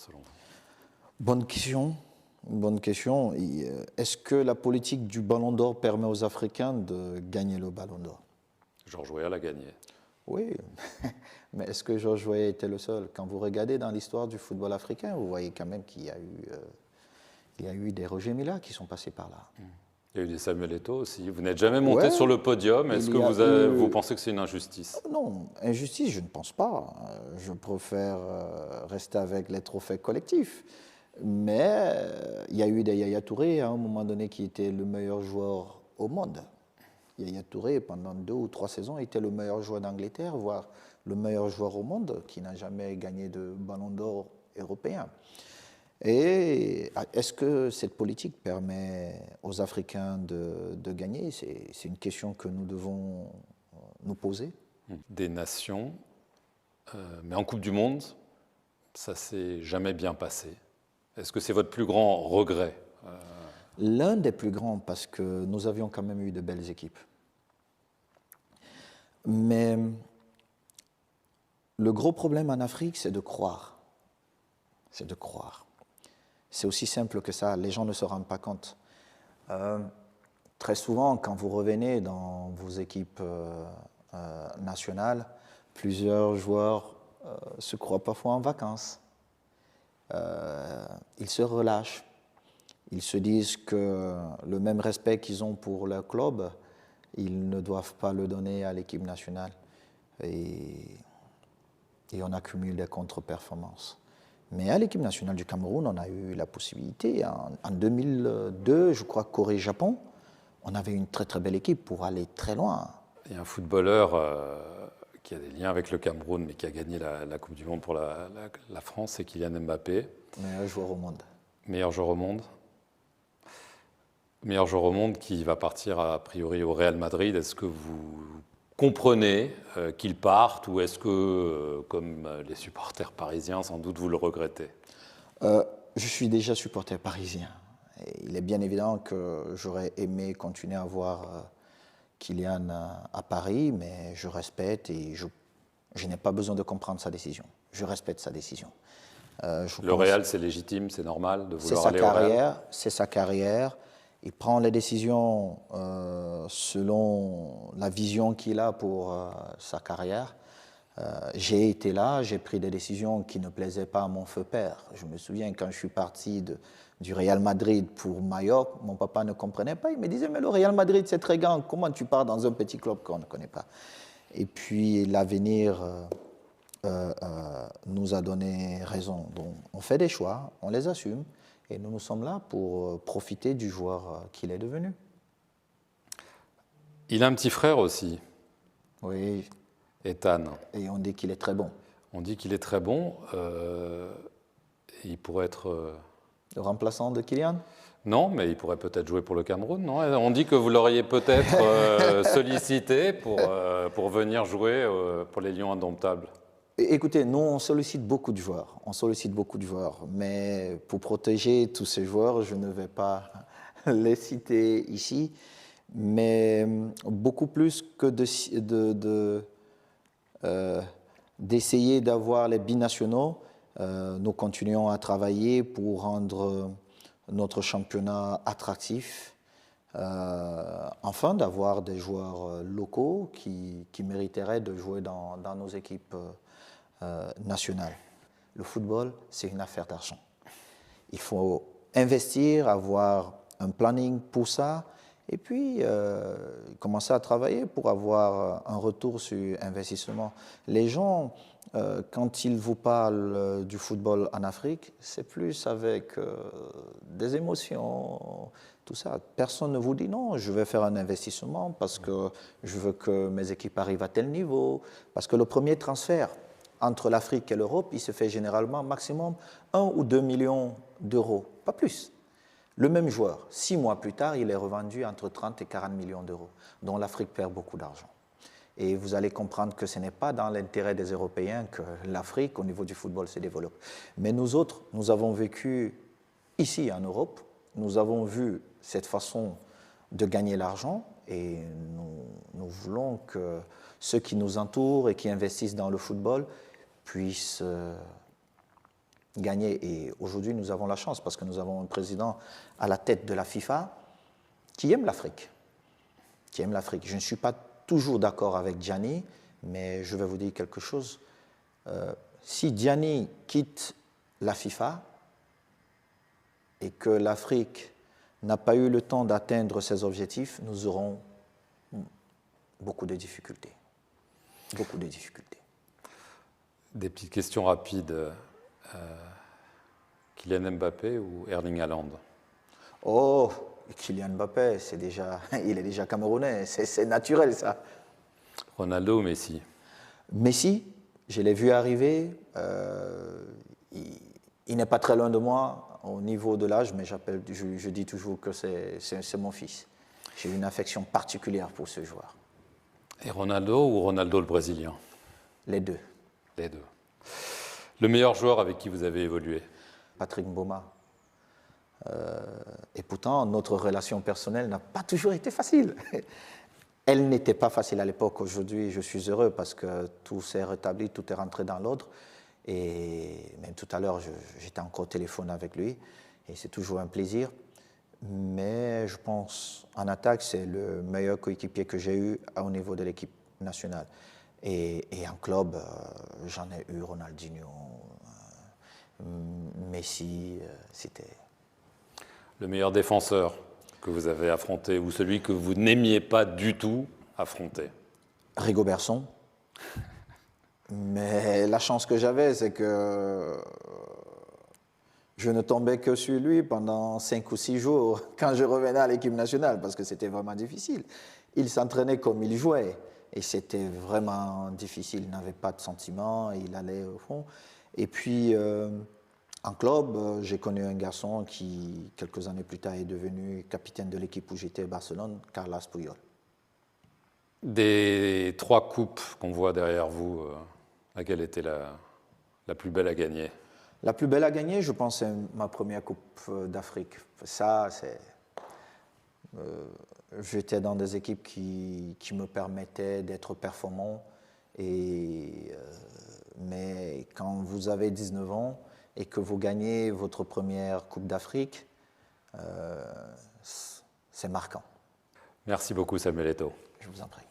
selon vous? Bonne question. Bonne question. Est-ce que la politique du Ballon d'Or permet aux Africains de gagner le Ballon d'Or? Georges Weah l'a gagné. Oui, mais est-ce que Georges Weah était le seul? Quand vous regardez dans l'histoire du football africain, vous voyez quand même qu'il y a eu des Roger Mila qui sont passés par là. Il y a eu des Samuel Eto'o aussi. Vous n'êtes jamais monté Ouais, sur le podium. Est-ce il que y a vous eu... pensez que c'est une injustice? Non, injustice, je ne pense pas. Je préfère rester avec les trophées collectifs. Mais il y a eu des Yaya Touré à un moment donné qui était le meilleur joueur au monde. Yaya Touré, pendant 2 ou 3 saisons, était le meilleur joueur d'Angleterre, voire le meilleur joueur au monde, qui n'a jamais gagné de ballon d'or européen. Et est-ce que cette politique permet aux Africains de gagner? C'est une question que nous devons nous poser. Des nations, mais en Coupe du Monde, ça s'est jamais bien passé. Est-ce que c'est votre plus grand regret? L'un des plus grands, parce que nous avions quand même eu de belles équipes. Mais le gros problème en Afrique, c'est de croire. C'est de croire. C'est aussi simple que ça, les gens ne se rendent pas compte. Très souvent, quand vous revenez dans vos équipes nationales, plusieurs joueurs se croient parfois en vacances. Ils se relâchent. Ils se disent que le même respect qu'ils ont pour leur club, ils ne doivent pas le donner à l'équipe nationale. Et on accumule des contre-performances. Mais à l'équipe nationale du Cameroun, on a eu la possibilité. En 2002, je crois, Corée-Japon, on avait une très très belle équipe pour aller très loin. Il y a un footballeur qui a des liens avec le Cameroun, mais qui a gagné la Coupe du Monde pour la France, c'est Kylian Mbappé. Meilleur joueur au monde. Meilleur joueur au monde. Meilleur joueur au monde qui va partir a priori au Real Madrid. Est-ce que vous comprenez qu'il parte ou est-ce que, comme les supporters parisiens, sans doute vous le regrettez? Je suis déjà supporter parisien. Et il est bien évident que j'aurais aimé continuer à voir Kylian à Paris, mais je respecte et je n'ai pas besoin de comprendre sa décision. Je respecte sa décision. Le Real, c'est légitime, c'est normal de vouloir aller au Real? C'est sa carrière. Il prend les décisions selon la vision qu'il a pour sa carrière. J'ai été là, j'ai pris des décisions qui ne plaisaient pas à mon feu père. Je me souviens quand je suis parti du Real Madrid pour Majorque, mon papa ne comprenait pas. Il me disait, mais le Real Madrid, c'est très grand. Comment tu pars dans un petit club qu'on ne connaît pas? Et puis l'avenir nous a donné raison. Donc on fait des choix, on les assume. Et nous sommes là pour profiter du joueur qu'il est devenu. Il a un petit frère aussi. Oui. Ethan. Et on dit qu'il est très bon. On dit qu'il est très bon. Il pourrait être... Le remplaçant de Kylian? Non, mais il pourrait peut-être jouer pour le Cameroun, non? On dit que vous l'auriez peut-être sollicité pour venir jouer pour les Lions Indomptables. Écoutez, nous, on sollicite beaucoup de joueurs. On sollicite beaucoup de joueurs. Mais pour protéger tous ces joueurs, je ne vais pas les citer ici. Mais beaucoup plus que d'essayer d'avoir les binationaux, nous continuons à travailler pour rendre notre championnat attractif, enfin d'avoir des joueurs locaux qui mériteraient de jouer dans nos équipes nationales. Le football, c'est une affaire d'argent. Il faut investir, avoir un planning pour ça, et puis commencer à travailler pour avoir un retour sur investissement. Les gens, quand ils vous parlent du football en Afrique, c'est plus avec des émotions, tout ça. Personne ne vous dit non, je vais faire un investissement parce que je veux que mes équipes arrivent à tel niveau. Parce que le premier transfert entre l'Afrique et l'Europe, il se fait généralement maximum 1 ou 2 millions d'euros, pas plus. Le même joueur, 6 mois plus tard, il est revendu entre 30 et 40 millions d'euros, dont l'Afrique perd beaucoup d'argent. Et vous allez comprendre que ce n'est pas dans l'intérêt des Européens que l'Afrique, au niveau du football, se développe. Mais nous autres, nous avons vécu ici en Europe, nous avons vu cette façon de gagner l'argent et nous voulons que ceux qui nous entourent et qui investissent dans le football puissent gagner. Et aujourd'hui, nous avons la chance parce que nous avons un président à la tête de la FIFA qui aime l'Afrique. Qui aime l'Afrique. Je ne suis pas toujours d'accord avec Gianni, mais je vais vous dire quelque chose. Si Gianni quitte la FIFA et que l'Afrique n'a pas eu le temps d'atteindre ses objectifs, nous aurons beaucoup de difficultés. Beaucoup de difficultés. Des petites questions rapides. Kylian Mbappé ou Erling Haaland? Oh, Kylian Mbappé, il est déjà camerounais, c'est naturel ça. Ronaldo ou Messi? Messi, je l'ai vu arriver, il n'est pas très loin de moi au niveau de l'âge, mais je dis toujours que c'est mon fils. J'ai une affection particulière pour ce joueur. Et Ronaldo ou Ronaldo le Brésilien? Les deux. Les deux. Le meilleur joueur avec qui vous avez évolué? Patrick Mboma. Et pourtant, notre relation personnelle n'a pas toujours été facile. Elle n'était pas facile à l'époque. Aujourd'hui, je suis heureux parce que tout s'est rétabli, tout est rentré dans l'ordre. Et même tout à l'heure, j'étais encore au téléphone avec lui. Et c'est toujours un plaisir. Mais je pense, en attaque, c'est le meilleur coéquipier que j'ai eu au niveau de l'équipe nationale. Et en club, j'en ai eu Ronaldinho, Messi, c'était... Le meilleur défenseur que vous avez affronté ou celui que vous n'aimiez pas du tout affronter? Rigobertson. Mais la chance que j'avais, c'est que je ne tombais que sur lui pendant 5 ou 6 jours quand je revenais à l'équipe nationale, parce que c'était vraiment difficile. Il s'entraînait comme il jouait, et c'était vraiment difficile. Il n'avait pas de sentiments, il allait au fond. Et puis, en club, j'ai connu un garçon qui, quelques années plus tard, est devenu capitaine de l'équipe où j'étais à Barcelone, Carles Puyol. Des 3 coupes qu'on voit derrière vous, laquelle était la plus belle à gagner? La plus belle à gagner, je pense, c'est ma première Coupe d'Afrique. Ça, c'est... j'étais dans des équipes qui me permettaient d'être performant. Mais quand vous avez 19 ans et que vous gagnez votre première Coupe d'Afrique, c'est marquant. Merci beaucoup, Samuel Eto'o. Je vous en prie.